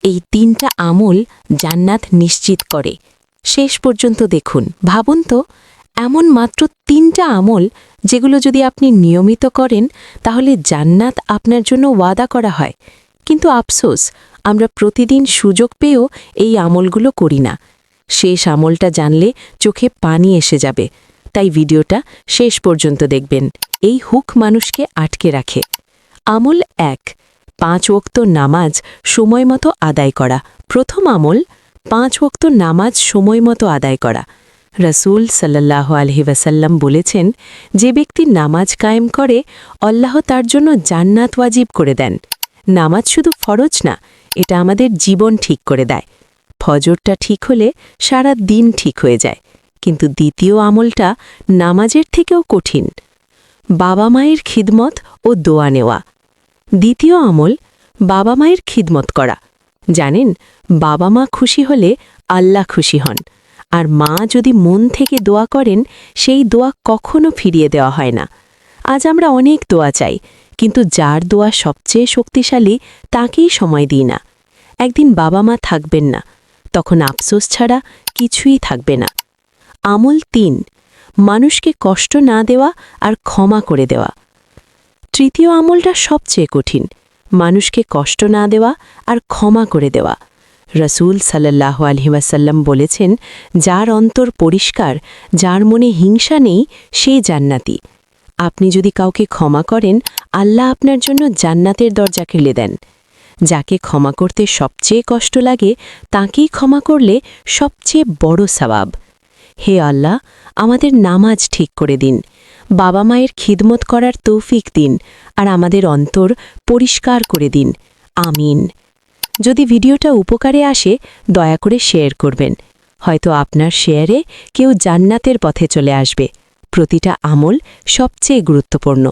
এই ৩টা আমল জান্নাত নিশ্চিত করে। শেষ পর্যন্ত দেখুন, ভাবুন তো, এমন মাত্র ৩টা আমল যেগুলো যদি আপনি নিয়মিত করেন তাহলে জান্নাত আপনার জন্য ওয়াদা করা হয়। কিন্তু আফসোস, আমরা প্রতিদিন সুযোগ পেয়েও এই আমলগুলো করি না। শেষ আমলটা জানলে চোখে পানি এসে যাবে, তাই ভিডিওটা শেষ পর্যন্ত দেখবেন। এই হুক মানুষকে আটকে রাখে। আমল ১, ৫ ওয়াক্ত নামাজ সময়মতো আদায় করা। প্রথম আমল, ৫ ওয়াক্ত নামাজ সময়মতো আদায় করা। রাসূল সাল্লাল্লাহু আলাইহি ওয়াসাল্লাম বলেছেন, যে ব্যক্তি নামাজ কায়েম করে আল্লাহ তার জন্য জান্নাত ওয়াজিব করে দেন। নামাজ শুধু ফরজ না, এটা আমাদের জীবন ঠিক করে দেয়। ফজরটা ঠিক হলে সারা দিন ঠিক হয়ে যায়। কিন্তু দ্বিতীয় আমলটা নামাজের থেকেও কঠিন, বাবা মায়ের খিদমত ও দোয়া নেওয়া। দ্বিতীয় আমল, বাবা মায়ের খিদমত করা। জানেন, বাবা মা খুশি হলে আল্লাহ খুশি হন, আর মা যদি মন থেকে দোয়া করেন সেই দোয়া কখনো ফিরিয়ে দেওয়া হয় না। আজ আমরা অনেক দোয়া চাই, কিন্তু যার দোয়া সবচেয়ে শক্তিশালী তাকেই সময় দিই না। একদিন বাবা মা থাকবেন না, তখন আফসোস ছাড়া কিছুই থাকবে না। আমল ৩, মানুষকে কষ্ট না দেওয়া আর ক্ষমা করে দেওয়া। তৃতীয় আমলটা সবচেয়ে কঠিন, মানুষকে কষ্ট না দেওয়া আর ক্ষমা করে দেওয়া। রাসূল সাল্লাল্লাহু আলাইহি ওয়াসাল্লাম বলেছেন, যার অন্তর পরিষ্কার, যার মনে হিংসা নেই, সে জান্নাতি। আপনি যদি কাউকে ক্ষমা করেন, আল্লাহ আপনার জন্য জান্নাতের দরজা খুলে দেন। যাকে ক্ষমা করতে সবচেয়ে কষ্ট লাগে তাকেই ক্ষমা করলে সবচেয়ে বড় সওয়াব। হে আল্লাহ, আমাদের নামাজ ঠিক করে দিন, বাবা মায়ের খিদমত করার তৌফিক দিন, আর আমাদের অন্তর পরিষ্কার করে দিন। আমিন। যদি ভিডিওটা উপকারে আসে দয়া করে শেয়ার করবেন। হয়তো আপনার শেয়ারে কেউ জান্নাতের পথে চলে আসবে। প্রতিটা আমল সবচেয়ে গুরুত্বপূর্ণ।